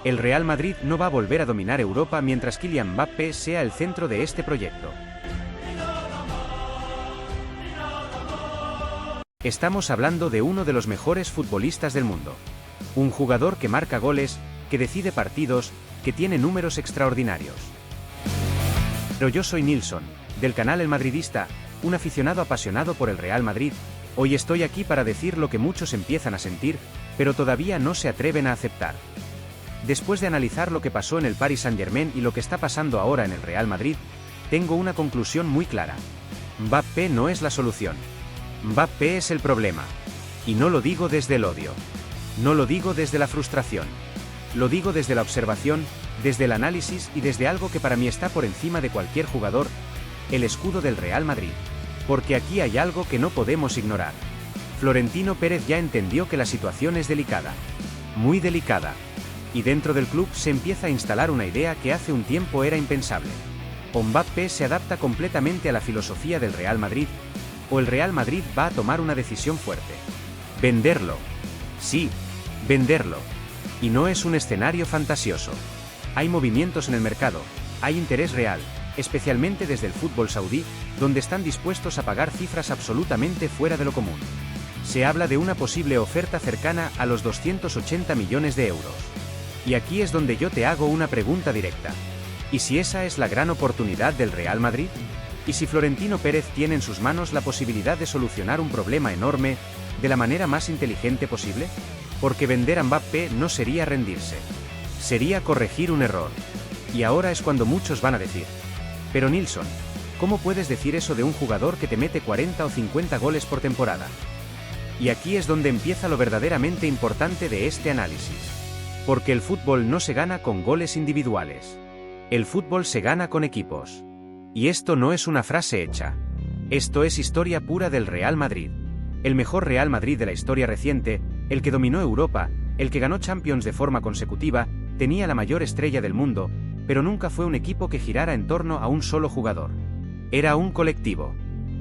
El Real Madrid no va a volver a dominar Europa mientras Kylian Mbappé sea el centro de este proyecto. Estamos hablando de uno de los mejores futbolistas del mundo. Un jugador que marca goles, que decide partidos, que tiene números extraordinarios. Pero yo soy Nilsson, del canal El Madridista, un aficionado apasionado por el Real Madrid. Hoy estoy aquí para decir lo que muchos empiezan a sentir, pero todavía no se atreven a aceptar. Después de analizar lo que pasó en el Paris Saint-Germain y lo que está pasando ahora en el Real Madrid, tengo una conclusión muy clara. Mbappé no es la solución. Mbappé es el problema. Y no lo digo desde el odio. No lo digo desde la frustración. Lo digo desde la observación, desde el análisis y desde algo que para mí está por encima de cualquier jugador, el escudo del Real Madrid. Porque aquí hay algo que no podemos ignorar. Florentino Pérez ya entendió que la situación es delicada. Muy delicada. Y dentro del club se empieza a instalar una idea que hace un tiempo era impensable. O Mbappé se adapta completamente a la filosofía del Real Madrid, o el Real Madrid va a tomar una decisión fuerte. Venderlo. Sí, venderlo. Y no es un escenario fantasioso. Hay movimientos en el mercado, hay interés real, especialmente desde el fútbol saudí, donde están dispuestos a pagar cifras absolutamente fuera de lo común. Se habla de una posible oferta cercana a los 280 millones de euros. Y aquí es donde yo te hago una pregunta directa. ¿Y si esa es la gran oportunidad del Real Madrid? ¿Y si Florentino Pérez tiene en sus manos la posibilidad de solucionar un problema enorme, de la manera más inteligente posible? Porque vender a Mbappé no sería rendirse. Sería corregir un error. Y ahora es cuando muchos van a decir: pero Nilsson, ¿cómo puedes decir eso de un jugador que te mete 40 o 50 goles por temporada? Y aquí es donde empieza lo verdaderamente importante de este análisis. Porque el fútbol no se gana con goles individuales. El fútbol se gana con equipos. Y esto no es una frase hecha. Esto es historia pura del Real Madrid. El mejor Real Madrid de la historia reciente, el que dominó Europa, el que ganó Champions de forma consecutiva, tenía la mayor estrella del mundo, pero nunca fue un equipo que girara en torno a un solo jugador. Era un colectivo.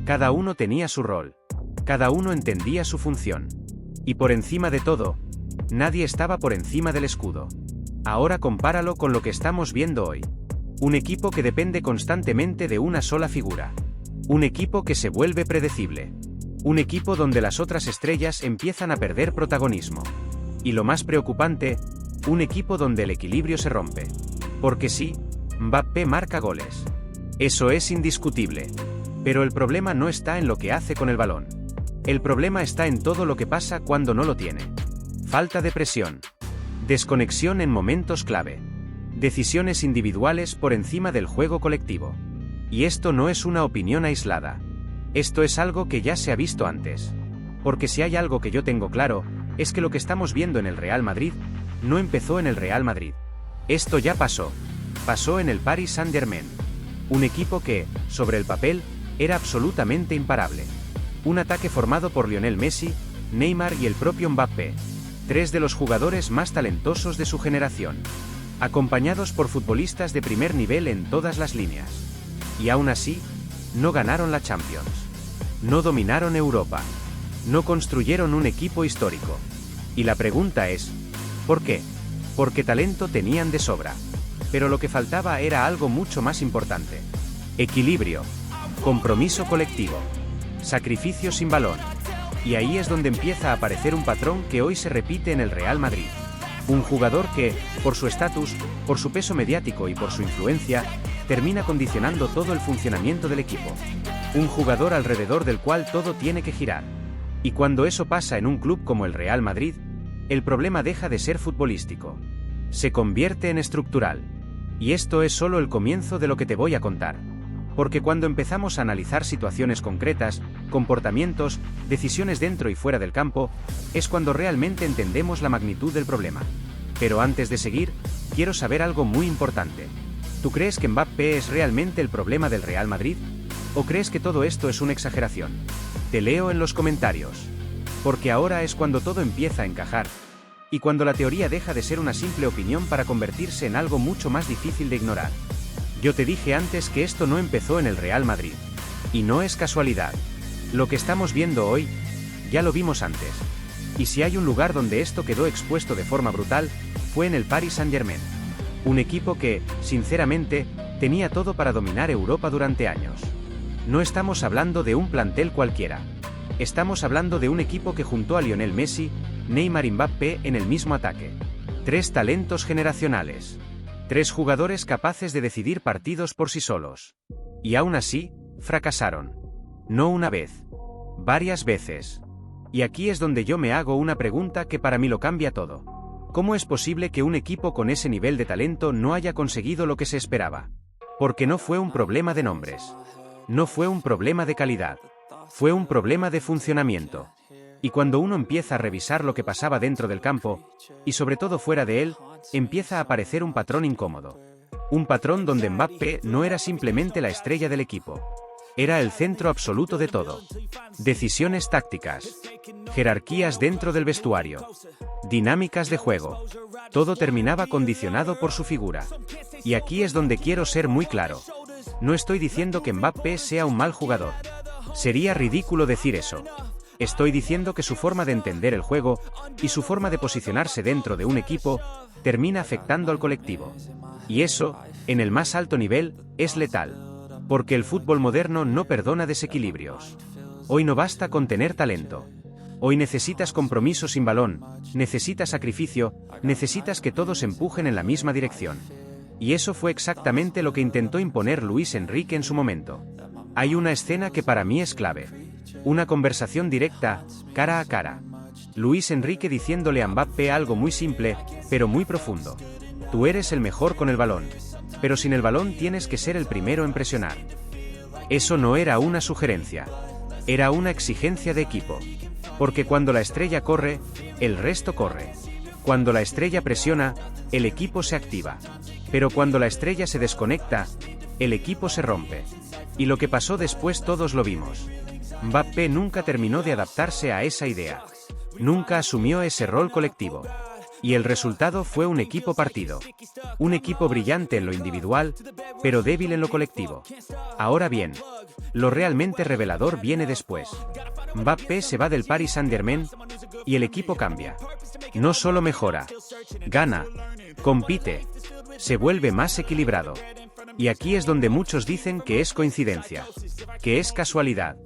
Cada uno tenía su rol. Cada uno entendía su función. Y por encima de todo, nadie estaba por encima del escudo. Ahora compáralo con lo que estamos viendo hoy. Un equipo que depende constantemente de una sola figura. Un equipo que se vuelve predecible. Un equipo donde las otras estrellas empiezan a perder protagonismo. Y lo más preocupante, un equipo donde el equilibrio se rompe. Porque sí, Mbappé marca goles. Eso es indiscutible. Pero el problema no está en lo que hace con el balón. El problema está en todo lo que pasa cuando no lo tiene. Falta de presión. Desconexión en momentos clave. Decisiones individuales por encima del juego colectivo. Y esto no es una opinión aislada. Esto es algo que ya se ha visto antes. Porque si hay algo que yo tengo claro, es que lo que estamos viendo en el Real Madrid, no empezó en el Real Madrid. Esto ya pasó. Pasó en el Paris Saint-Germain. Un equipo que, sobre el papel, era absolutamente imparable. Un ataque formado por Lionel Messi, Neymar y el propio Mbappé. Tres de los jugadores más talentosos de su generación. Acompañados por futbolistas de primer nivel en todas las líneas. Y aún así, no ganaron la Champions. No dominaron Europa. No construyeron un equipo histórico. Y la pregunta es, ¿por qué? Porque talento tenían de sobra. Pero lo que faltaba era algo mucho más importante. Equilibrio. Compromiso colectivo. Sacrificio sin balón. Y ahí es donde empieza a aparecer un patrón que hoy se repite en el Real Madrid. Un jugador que, por su estatus, por su peso mediático y por su influencia, termina condicionando todo el funcionamiento del equipo. Un jugador alrededor del cual todo tiene que girar. Y cuando eso pasa en un club como el Real Madrid, el problema deja de ser futbolístico. Se convierte en estructural. Y esto es solo el comienzo de lo que te voy a contar. Porque cuando empezamos a analizar situaciones concretas, comportamientos, decisiones dentro y fuera del campo, es cuando realmente entendemos la magnitud del problema. Pero antes de seguir, quiero saber algo muy importante. ¿Tú crees que Mbappé es realmente el problema del Real Madrid? ¿O crees que todo esto es una exageración? Te leo en los comentarios. Porque ahora es cuando todo empieza a encajar. Y cuando la teoría deja de ser una simple opinión para convertirse en algo mucho más difícil de ignorar. Yo te dije antes que esto no empezó en el Real Madrid. Y no es casualidad. Lo que estamos viendo hoy, ya lo vimos antes. Y si hay un lugar donde esto quedó expuesto de forma brutal, fue en el Paris Saint-Germain. Un equipo que, sinceramente, tenía todo para dominar Europa durante años. No estamos hablando de un plantel cualquiera. Estamos hablando de un equipo que juntó a Lionel Messi, Neymar y Mbappé en el mismo ataque. 3 talentos generacionales. 3 jugadores capaces de decidir partidos por sí solos. Y aún así, fracasaron. No una vez. Varias veces. Y aquí es donde yo me hago una pregunta que para mí lo cambia todo. ¿Cómo es posible que un equipo con ese nivel de talento no haya conseguido lo que se esperaba? Porque no fue un problema de nombres. No fue un problema de calidad. Fue un problema de funcionamiento. Y cuando uno empieza a revisar lo que pasaba dentro del campo, y sobre todo fuera de él, empieza a aparecer un patrón incómodo. Un patrón donde Mbappé no era simplemente la estrella del equipo. Era el centro absoluto de todo. Decisiones tácticas. Jerarquías dentro del vestuario. Dinámicas de juego. Todo terminaba condicionado por su figura. Y aquí es donde quiero ser muy claro. No estoy diciendo que Mbappé sea un mal jugador. Sería ridículo decir eso. Estoy diciendo que su forma de entender el juego y su forma de posicionarse dentro de un equipo termina afectando al colectivo. Y eso, en el más alto nivel, es letal. Porque el fútbol moderno no perdona desequilibrios. Hoy no basta con tener talento. Hoy necesitas compromiso sin balón, necesitas sacrificio, necesitas que todos empujen en la misma dirección. Y eso fue exactamente lo que intentó imponer Luis Enrique en su momento. Hay una escena que para mí es clave. Una conversación directa, cara a cara. Luis Enrique diciéndole a Mbappé algo muy simple, pero muy profundo. Tú eres el mejor con el balón. Pero sin el balón tienes que ser el primero en presionar. Eso no era una sugerencia. Era una exigencia de equipo. Porque cuando la estrella corre, el resto corre. Cuando la estrella presiona, el equipo se activa. Pero cuando la estrella se desconecta, el equipo se rompe. Y lo que pasó después todos lo vimos. Mbappé nunca terminó de adaptarse a esa idea. Nunca asumió ese rol colectivo. Y el resultado fue un equipo partido. Un equipo brillante en lo individual, pero débil en lo colectivo. Ahora bien, lo realmente revelador viene después. Mbappé se va del Paris Saint-Germain y el equipo cambia. No solo mejora, gana, compite, se vuelve más equilibrado. Y aquí es donde muchos dicen que es coincidencia, que es casualidad.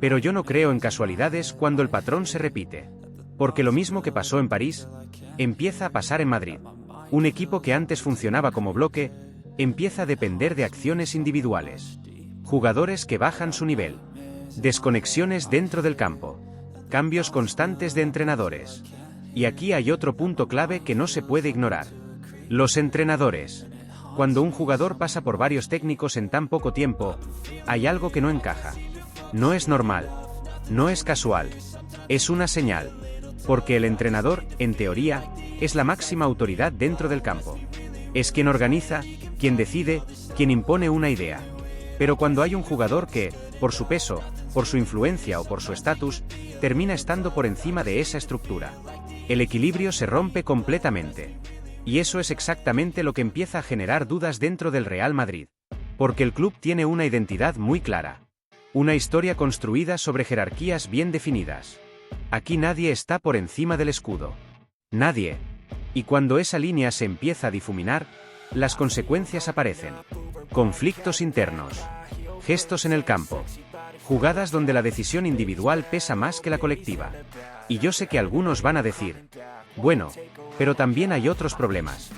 Pero yo no creo en casualidades cuando el patrón se repite. Porque lo mismo que pasó en París, empieza a pasar en Madrid. Un equipo que antes funcionaba como bloque, empieza a depender de acciones individuales. Jugadores que bajan su nivel. Desconexiones dentro del campo. Cambios constantes de entrenadores. Y aquí hay otro punto clave que no se puede ignorar. Los entrenadores. Cuando un jugador pasa por varios técnicos en tan poco tiempo, hay algo que no encaja. No es normal. No es casual. Es una señal. Porque el entrenador, en teoría, es la máxima autoridad dentro del campo. Es quien organiza, quien decide, quien impone una idea. Pero cuando hay un jugador que, por su peso, por su influencia o por su estatus, termina estando por encima de esa estructura, el equilibrio se rompe completamente. Y eso es exactamente lo que empieza a generar dudas dentro del Real Madrid. Porque el club tiene una identidad muy clara. Una historia construida sobre jerarquías bien definidas. Aquí nadie está por encima del escudo. Nadie. Y cuando esa línea se empieza a difuminar, las consecuencias aparecen. Conflictos internos. Gestos en el campo. Jugadas donde la decisión individual pesa más que la colectiva. Y yo sé que algunos van a decir, bueno, pero también hay otros problemas.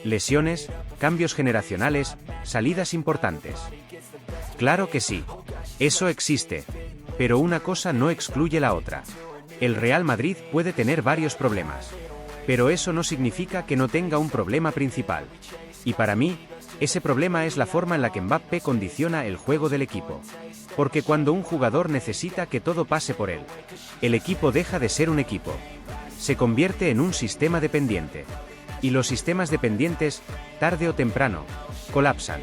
Lesiones, cambios generacionales, salidas importantes. Claro que sí. Eso existe. Pero una cosa no excluye la otra. El Real Madrid puede tener varios problemas. Pero eso no significa que no tenga un problema principal. Y para mí, ese problema es la forma en la que Mbappé condiciona el juego del equipo. Porque cuando un jugador necesita que todo pase por él, el equipo deja de ser un equipo. Se convierte en un sistema dependiente. Y los sistemas dependientes, tarde o temprano, colapsan.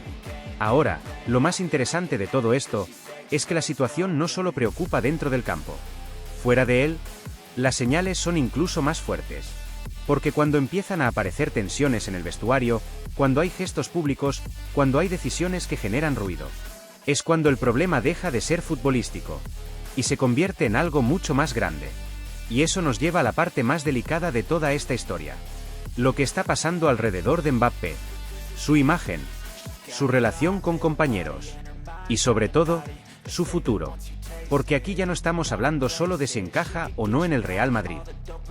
Ahora, lo más interesante de todo esto, es que la situación no solo preocupa dentro del campo. Fuera de él, las señales son incluso más fuertes. Porque cuando empiezan a aparecer tensiones en el vestuario, cuando hay gestos públicos, cuando hay decisiones que generan ruido, es cuando el problema deja de ser futbolístico y se convierte en algo mucho más grande. Y eso nos lleva a la parte más delicada de toda esta historia. Lo que está pasando alrededor de Mbappé, su imagen, su relación con compañeros y sobre todo, su futuro. Porque aquí ya no estamos hablando solo de si encaja o no en el Real Madrid.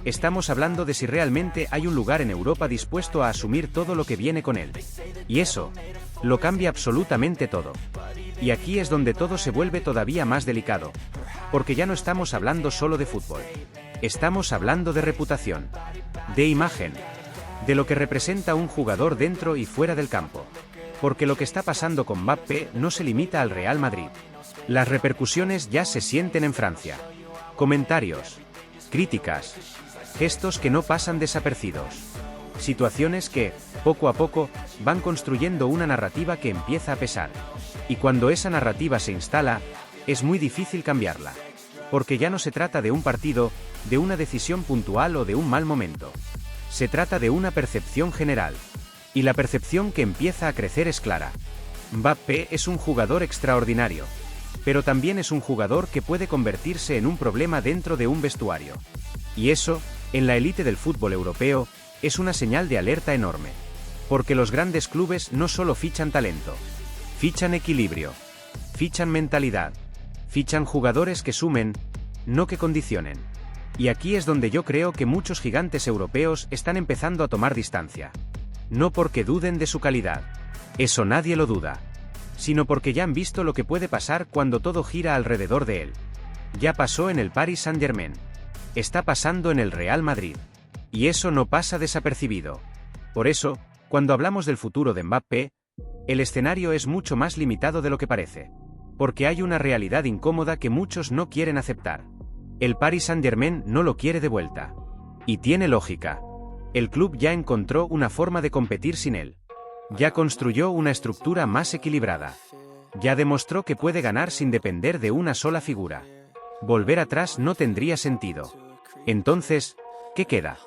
Estamos hablando de si realmente hay un lugar en Europa dispuesto a asumir todo lo que viene con él. Y eso lo cambia absolutamente todo. Y aquí es donde todo se vuelve todavía más delicado. Porque ya no estamos hablando solo de fútbol. Estamos hablando de reputación, de imagen, de lo que representa un jugador dentro y fuera del campo. Porque lo que está pasando con Mbappé no se limita al Real Madrid. Las repercusiones ya se sienten en Francia. Comentarios, críticas, gestos que no pasan desapercibidos. Situaciones que, poco a poco, van construyendo una narrativa que empieza a pesar. Y cuando esa narrativa se instala, es muy difícil cambiarla. Porque ya no se trata de un partido, de una decisión puntual o de un mal momento. Se trata de una percepción general. Y la percepción que empieza a crecer es clara. Mbappé es un jugador extraordinario. Pero también es un jugador que puede convertirse en un problema dentro de un vestuario. Y eso, en la élite del fútbol europeo, es una señal de alerta enorme. Porque los grandes clubes no solo fichan talento, fichan equilibrio, fichan mentalidad, fichan jugadores que sumen, no que condicionen. Y aquí es donde yo creo que muchos gigantes europeos están empezando a tomar distancia. No porque duden de su calidad, eso nadie lo duda, sino porque ya han visto lo que puede pasar cuando todo gira alrededor de él. Ya pasó en el Paris Saint-Germain. Está pasando en el Real Madrid. Y eso no pasa desapercibido. Por eso, cuando hablamos del futuro de Mbappé, el escenario es mucho más limitado de lo que parece. Porque hay una realidad incómoda que muchos no quieren aceptar. El Paris Saint-Germain no lo quiere de vuelta. Y tiene lógica. El club ya encontró una forma de competir sin él. Ya construyó una estructura más equilibrada. Ya demostró que puede ganar sin depender de una sola figura. Volver atrás no tendría sentido. Entonces, ¿qué queda?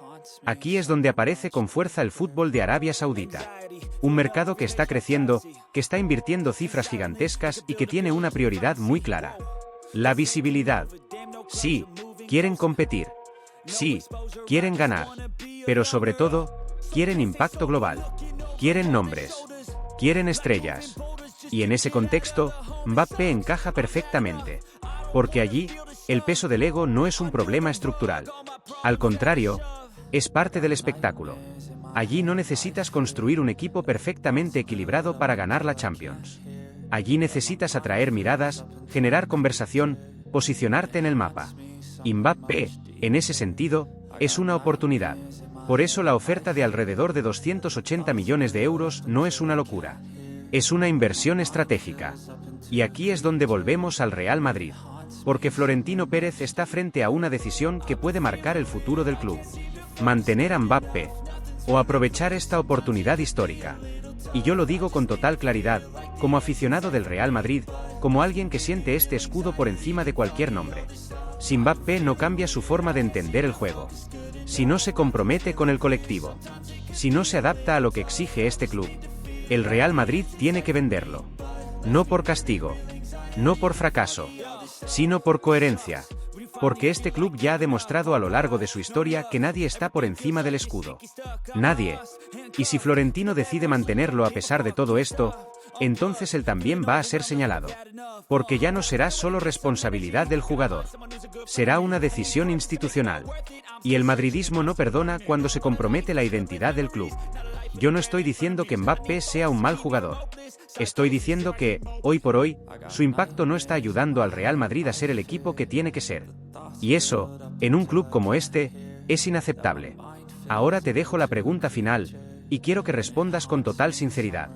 Aquí es donde aparece con fuerza el fútbol de Arabia Saudita. Un mercado que está creciendo, que está invirtiendo cifras gigantescas y que tiene una prioridad muy clara. La visibilidad. Sí, quieren competir. Sí, quieren ganar. Pero sobre todo, quieren impacto global. Quieren nombres. Quieren estrellas. Y en ese contexto, Mbappé encaja perfectamente. Porque allí, el peso del ego no es un problema estructural. Al contrario, es parte del espectáculo. Allí no necesitas construir un equipo perfectamente equilibrado para ganar la Champions. Allí necesitas atraer miradas, generar conversación, posicionarte en el mapa. Y Mbappé, en ese sentido, es una oportunidad. Por eso la oferta de alrededor de 280 millones de euros no es una locura. Es una inversión estratégica. Y aquí es donde volvemos al Real Madrid. Porque Florentino Pérez está frente a una decisión que puede marcar el futuro del club. Mantener a Mbappé. O aprovechar esta oportunidad histórica. Y yo lo digo con total claridad, como aficionado del Real Madrid, como alguien que siente este escudo por encima de cualquier nombre. Si Mbappé no cambia su forma de entender el juego. Si no se compromete con el colectivo. Si no se adapta a lo que exige este club. El Real Madrid tiene que venderlo. No por castigo. No por fracaso. Sino por coherencia. Porque este club ya ha demostrado a lo largo de su historia que nadie está por encima del escudo. Nadie. Y si Florentino decide mantenerlo a pesar de todo esto, entonces él también va a ser señalado. Porque ya no será solo responsabilidad del jugador. Será una decisión institucional. Y el madridismo no perdona cuando se compromete la identidad del club. Yo no estoy diciendo que Mbappé sea un mal jugador. Estoy diciendo que, hoy por hoy, su impacto no está ayudando al Real Madrid a ser el equipo que tiene que ser. Y eso, en un club como este, es inaceptable. Ahora te dejo la pregunta final, y quiero que respondas con total sinceridad.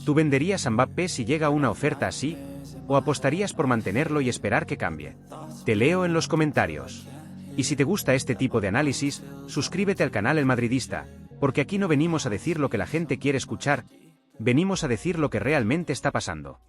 ¿Tú venderías a Mbappé si llega una oferta así? ¿O apostarías por mantenerlo y esperar que cambie? Te leo en los comentarios. Y si te gusta este tipo de análisis, suscríbete al canal El Madridista, porque aquí no venimos a decir lo que la gente quiere escuchar, venimos a decir lo que realmente está pasando.